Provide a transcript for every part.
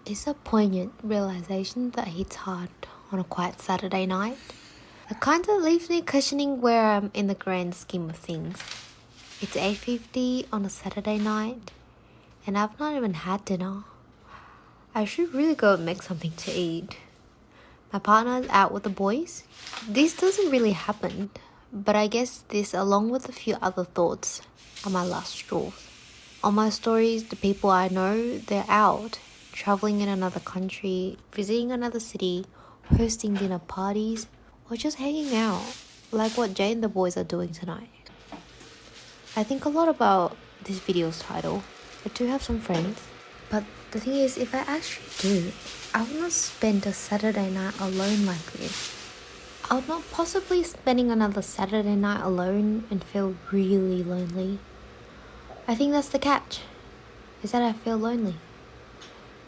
It's a poignant realization that hits hard on a quiet Saturday night. The kind that leaves me questioning where I'm in the grand scheme of things. It's 8:50 on a Saturday night, and I've not even had dinner. I should really go and make something to eat. My partner's out with the boys. This doesn't really happen, but I guess this, along with a few other thoughts, are my last straws. On my stories, the people I know, they're out, traveling in another country, visiting another city, hosting dinner parties, or just hanging out, like what Jay and the boys are doing tonight. I think a lot about this video's title. I do have some friends, but the thing is, if I actually do, I will not spend a Saturday night alone like this. I would not possibly spending another Saturday night alone and feel really lonely. I think that's the catch, is that I feel lonely.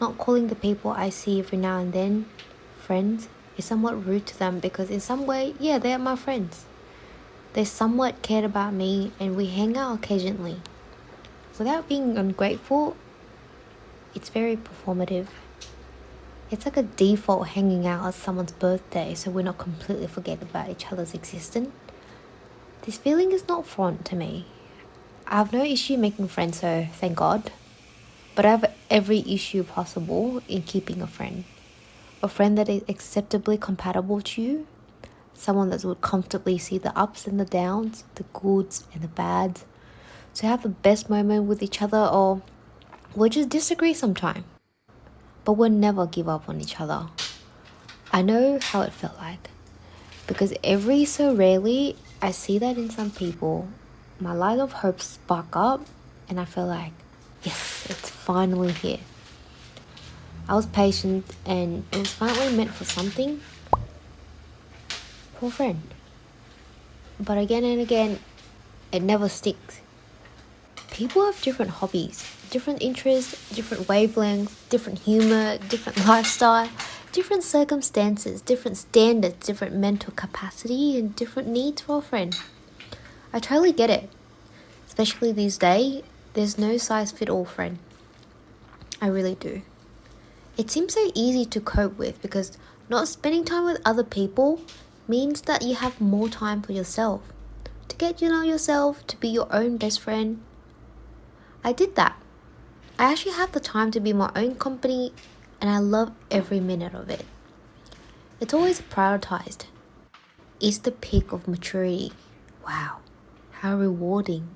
Not calling the people I see every now and then friends is somewhat rude to them because in some way, yeah, they are my friends. They somewhat cared about me and we hang out occasionally. Without being ungrateful, it's very performative. It's like a default hanging out at someone's birthday so we're not completely forget about each other's existence. This feeling is not foreign to me. I have no issue making friends, so thank God. But I have every issue possible in keeping a friend. A friend that is acceptably compatible to you. Someone that would comfortably see the ups and the downs, the goods and the bads. To have the best moment with each other, or we'll just disagree sometime. But we'll never give up on each other. I know how it felt like. Because every so rarely, I see that in some people. My light of hope spark up and I feel like, yes, it's finally here. I was patient and it was finally meant for something. For a friend. But again and again, it never sticks. People have different hobbies, different interests, different wavelengths, different humor, different lifestyle, different circumstances, different standards, different mental capacity, and different needs for a friend. I totally get it. Especially these days, there's no size fit all friend. I really do. It seems so easy to cope with because not spending time with other people means that you have more time for yourself. To get to know yourself, to be your own best friend. I did that. I actually have the time to be my own company and I love every minute of it. It's always prioritized. It's the peak of maturity. Wow, how rewarding.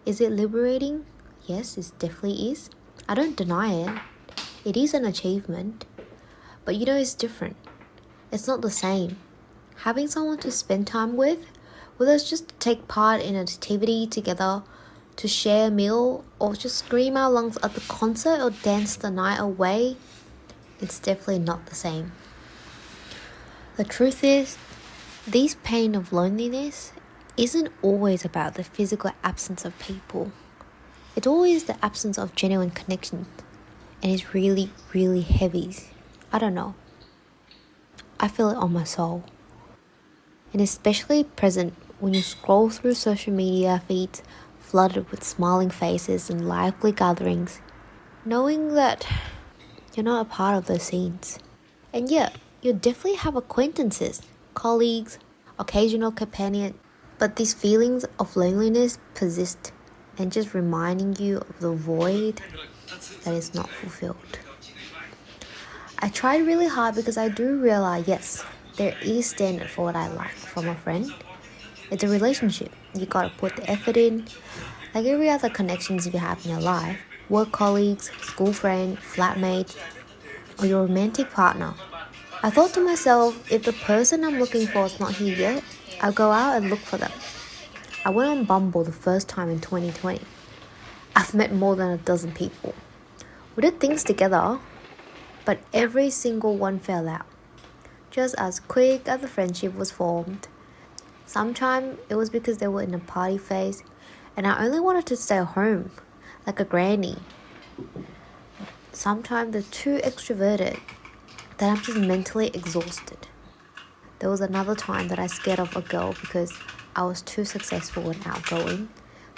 Is it liberating? Yes, it definitely is. I don't deny it. It is an achievement. But it's different. It's not the same. Having someone to spend time with, whether it's just to take part in an activity together, to share a meal, or just scream our lungs at the concert or dance the night away, it's definitely not the same. The truth is, this pain of loneliness isn't always about the physical absence of people. It's always the absence of genuine connection. And it's really, really heavy. I don't know. I feel it on my soul. And especially present when you scroll through social media feeds flooded with smiling faces and lively gatherings, knowing that you're not a part of those scenes. And yet, you definitely have acquaintances, colleagues, occasional companions, but these feelings of loneliness persist and just reminding you of the void that is not fulfilled. I tried really hard because I do realize, yes, there is standard for what I like from a friend. It's a relationship. You gotta put the effort in. Like every other connections you have in your life, work colleagues, school friend, flatmates, or your romantic partner. I thought to myself, if the person I'm looking for is not here yet, I'll go out and look for them. I went on Bumble the first time in 2020. I've met more than a dozen people. We did things together, but every single one fell out. Just as quick as the friendship was formed. Sometimes it was because they were in a party phase and I only wanted to stay home, like a granny. Sometimes they're too extroverted that I'm just mentally exhausted. There was another time that I scared off a girl because I was too successful and outgoing,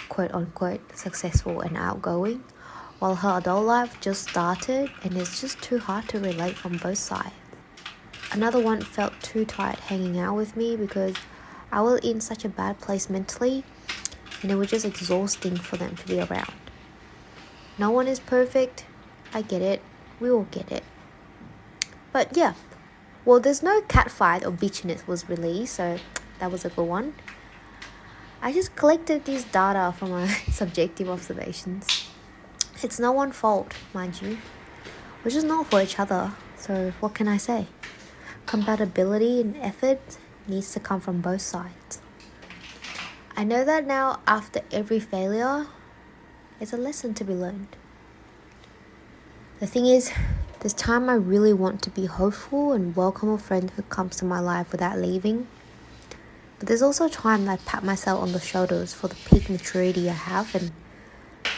quote unquote successful and outgoing, while her adult life just started and it's just too hard to relate from both sides. Another one felt too tired hanging out with me because I was in such a bad place mentally and it was just exhausting for them to be around. No one is perfect. I get it. We all get it. But yeah, well, there's no catfight or bitchiness was released, so that was a good one. I just collected this data from my subjective observations. It's no one's fault, mind you. We're just not for each other, so what can I say? Compatibility and effort needs to come from both sides. I know that now after every failure, it's a lesson to be learned. The thing is, this time I really want to be hopeful and welcome a friend who comes to my life without leaving. But there's also a time that I pat myself on the shoulders for the peak maturity I have and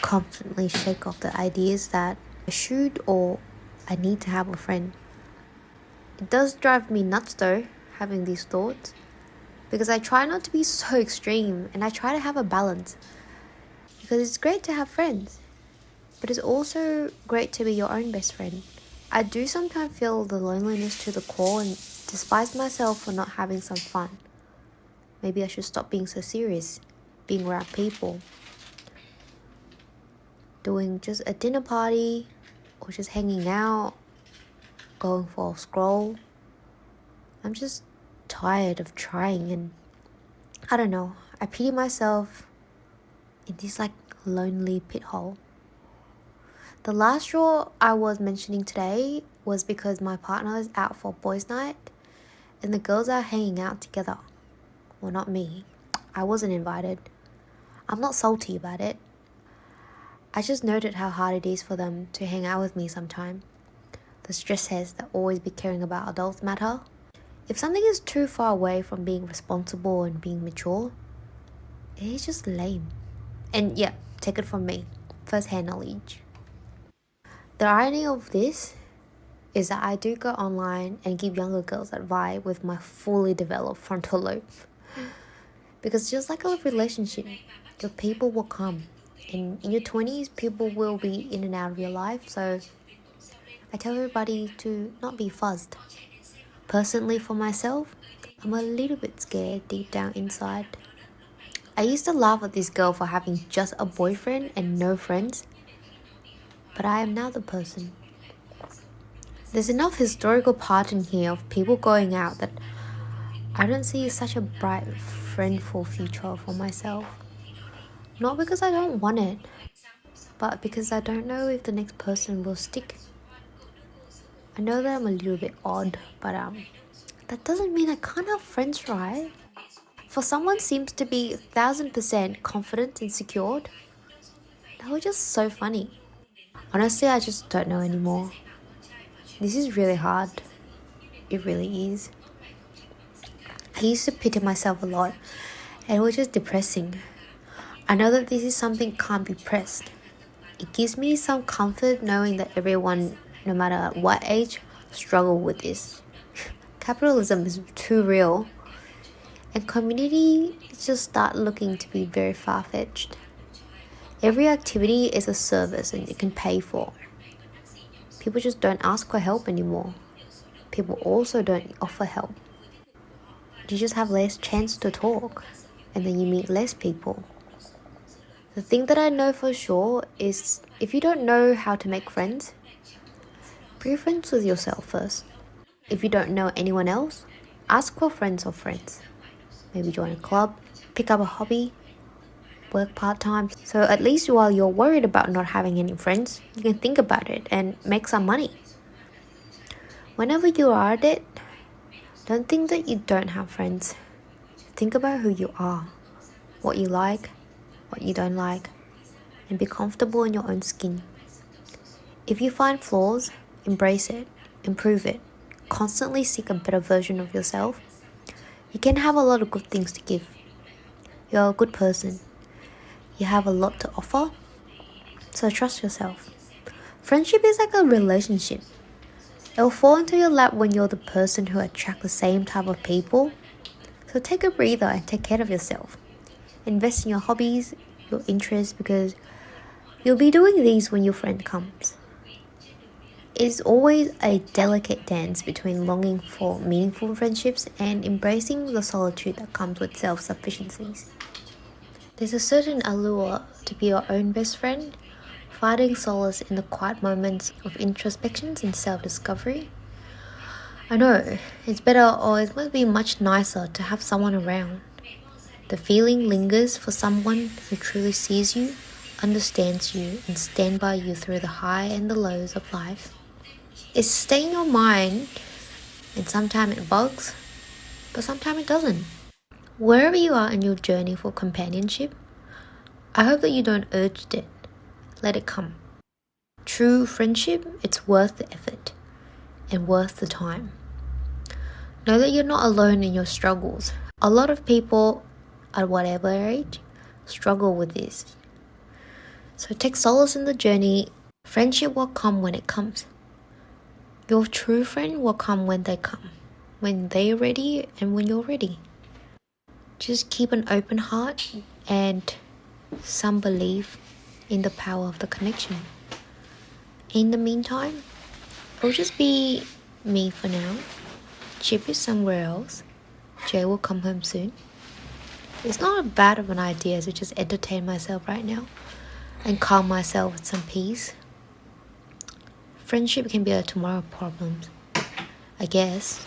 confidently shake off the ideas that I should or I need to have a friend. It does drive me nuts though, having these thoughts, because I try not to be so extreme and I try to have a balance. Because it's great to have friends, but it's also great to be your own best friend. I do sometimes feel the loneliness to the core and despise myself for not having some fun. Maybe I should stop being so serious, being around people. Doing just a dinner party or just hanging out, going for a scroll. I'm just tired of trying and I don't know, I pity myself in this lonely pit hole. The last straw I was mentioning today was because my partner is out for boys' night and the girls are hanging out together. Well, not me. I wasn't invited. I'm not salty about it. I just noted how hard it is for them to hang out with me sometime. The stress has that always be caring about adults matter. If something is too far away from being responsible and being mature, it is just lame. And yeah, take it from me, first-hand knowledge. The irony of this is that I do go online and give younger girls that vibe with my fully developed frontal lobe. Because just like a relationship, your people will come. And in your 20s, people will be in and out of your life. So I tell everybody to not be fussed. Personally, for myself, I'm a little bit scared deep down inside. I used to laugh at this girl for having just a boyfriend and no friends. But I am now the person. There's enough historical pattern here of people going out that I don't see such a bright, friendful future for myself. Not because I don't want it, but because I don't know if the next person will stick. I know that I'm a little bit odd, but that doesn't mean I can't have friends, right? For someone seems to be 1000% confident and secured, that was just so funny. Honestly, I just don't know anymore. This is really hard. It really is. I used to pity myself a lot, and it was just depressing. I know that this is something can't be pressed. It gives me some comfort knowing that everyone, no matter what age, struggle with this. Capitalism is too real, and community just start looking to be very far-fetched. Every activity is a service and you can pay for. People just don't ask for help anymore. People also don't offer help. You just have less chance to talk, and then you meet less people. The thing that I know for sure is if you don't know how to make friends, be friends with yourself first. If you don't know anyone else, ask for friends of friends. Maybe join a club, pick up a hobby, work part-time. So at least while you're worried about not having any friends, you can think about it and make some money. Whenever you are at it, don't think that you don't have friends. Think about who you are, what you like, what you don't like, and be comfortable in your own skin. If you find flaws, embrace it, improve it, constantly seek a better version of yourself. You can have a lot of good things to give. You're a good person. You have a lot to offer, so trust yourself. Friendship is like a relationship. It will fall into your lap when you're the person who attracts the same type of people. So take a breather and take care of yourself. Invest in your hobbies, your interests, because You'll be doing these when your friend comes. It's always a delicate dance between longing for meaningful friendships and embracing the solitude that comes with self-sufficiency. There's a certain allure to be your own best friend, finding solace in the quiet moments of introspections and self-discovery. I know, it's better or it must be much nicer to have someone around. The feeling lingers for someone who truly sees you, understands you, and stands by you through the high and the lows of life. It's staying in your mind, and sometimes it bugs, but sometimes it doesn't. Wherever you are in your journey for companionship, I hope that you don't urge it. Let it come. True friendship, it's worth the effort and worth the time. Know that you're not alone in your struggles. A lot of people at whatever age struggle with this. So take solace in the journey. Friendship will come when it comes. Your true friend will come when they come, when they're ready and when you're ready. Just keep an open heart and some belief in the power of the connection. In the meantime, it'll just be me for now. Chip is somewhere else. Jay will come home soon. It's not bad of an idea to just entertain myself right now and calm myself with some peace. Friendship can be a tomorrow problem, I guess.